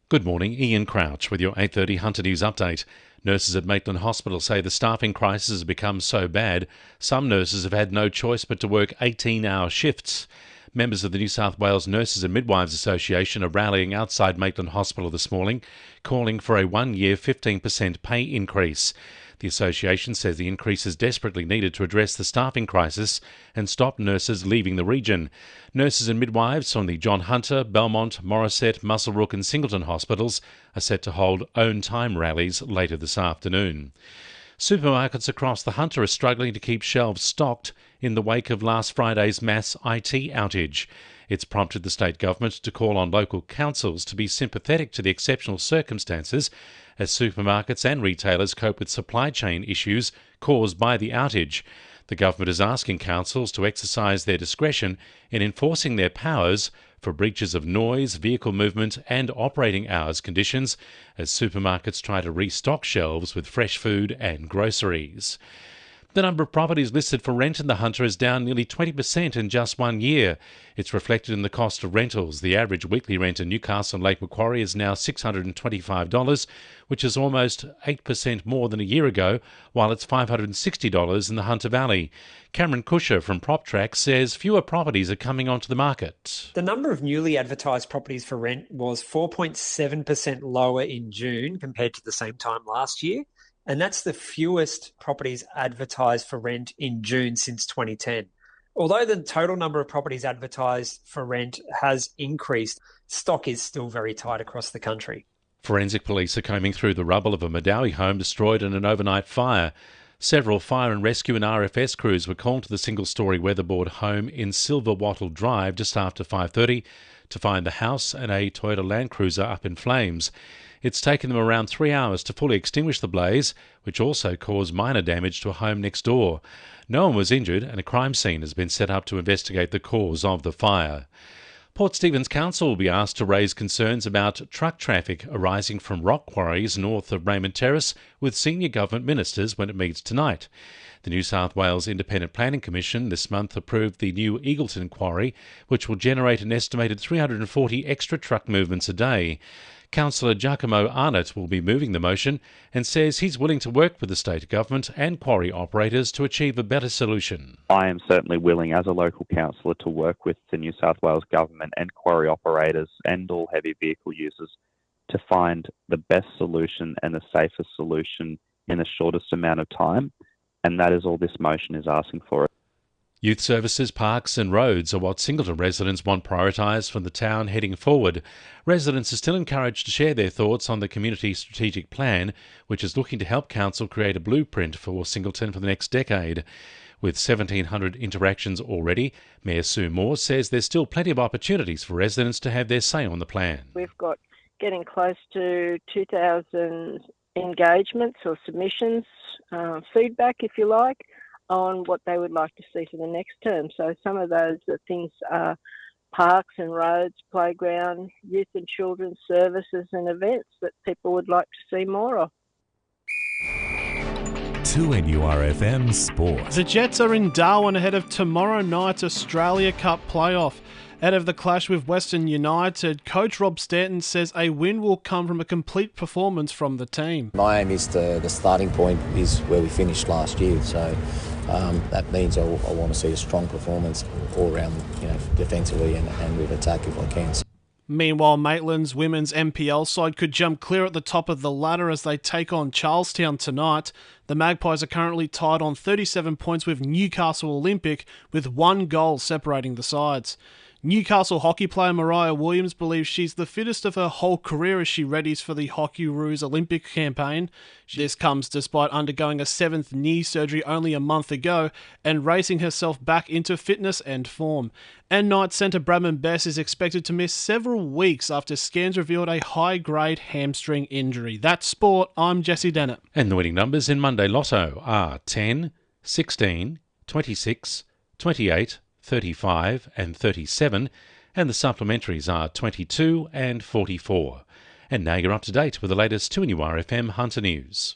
Good morning, Ian Crouch with your 8:30 Hunter News update. Nurses at Maitland Hospital say the staffing crisis has become so bad, some nurses have had no choice but to work 18-hour shifts. Members of the New South Wales Nurses and Midwives Association are rallying outside Maitland Hospital this morning, calling for a one-year 15% pay increase. The association says the increase is desperately needed to address the staffing crisis and stop nurses leaving the region. Nurses and midwives from the John Hunter, Belmont, Morisset, Muswellbrook and Singleton hospitals are set to hold own time rallies later this afternoon. Supermarkets across the Hunter are struggling to keep shelves stocked in the wake of last Friday's mass IT outage. It's prompted the state government to call on local councils to be sympathetic to the exceptional circumstances as supermarkets and retailers cope with supply chain issues caused by the outage. The government is asking councils to exercise their discretion in enforcing their powers for breaches of noise, vehicle movement and operating hours conditions as supermarkets try to restock shelves with fresh food and groceries. The number of properties listed for rent in the Hunter is down nearly 20% in just 1 year. It's reflected in the cost of rentals. The average weekly rent in Newcastle and Lake Macquarie is now $625, which is almost 8% more than a year ago, while it's $560 in the Hunter Valley. Cameron Cusher from PropTrack says fewer properties are coming onto the market. The number of newly advertised properties for rent was 4.7% lower in June compared to the same time last year. And that's the fewest properties advertised for rent in June since 2010. Although the total number of properties advertised for rent has increased, stock is still very tight across the country. Forensic police are combing through the rubble of a Madawi home destroyed in an overnight fire. Several fire and rescue and RFS crews were called to the single-storey weatherboard home in Silver Wattle Drive just after 5:30 to find the house and a Toyota Land Cruiser up in flames. It's taken them around 3 hours to fully extinguish the blaze, which also caused minor damage to a home next door. No one was injured and a crime scene has been set up to investigate the cause of the fire. Port Stephens Council will be asked to raise concerns about truck traffic arising from rock quarries north of Raymond Terrace with senior government ministers when it meets tonight. The New South Wales Independent Planning Commission this month approved the new Eagleton quarry, which will generate an estimated 340 extra truck movements a day. Councillor Giacomo Arnott will be moving the motion and says he's willing to work with the state government and quarry operators to achieve a better solution. I am certainly willing as a local councillor to work with the New South Wales government and quarry operators and all heavy vehicle users to find the best solution and the safest solution in the shortest amount of time, and that is all this motion is asking for. Youth services, parks and roads are what Singleton residents want prioritised from the town heading forward. Residents are still encouraged to share their thoughts on the Community Strategic Plan, which is looking to help Council create a blueprint for Singleton for the next decade. With 1,700 interactions already, Mayor Sue Moore says there's still plenty of opportunities for residents to have their say on the plan. We've got getting close to 2,000 engagements or submissions, feedback if you like, on what they would like to see for the next term. So some of those things are parks and roads, playground, youth and children's services and events that people would like to see more of. 2NURFM Sport. The Jets are in Darwin ahead of tomorrow night's Australia Cup playoff. Out of the clash with Western United, coach Rob Stanton says a win will come from a complete performance from the team. My aim is the starting point is where we finished last year, so that means I want to see a strong performance all around, defensively and with attack if I can. Meanwhile, Maitland's women's NPL side could jump clear at the top of the ladder as they take on Charlestown tonight. The Magpies are currently tied on 37 points with Newcastle Olympic, with 1 goal separating the sides. Newcastle hockey player Mariah Williams believes she's the fittest of her whole career as she readies for the Hockeyroos Olympic campaign. This comes despite undergoing a 7th knee surgery only a month ago and racing herself back into fitness and form. And Knights centre Bradman Best is expected to miss several weeks after scans revealed a high-grade hamstring injury. That's sport. I'm Jessie Dennett. And the winning numbers in Monday Lotto are 10, 16, 26, 28, 35 and 37, and the supplementaries are 22 and 44. And now you're up to date with the latest 2NURFM Hunter News.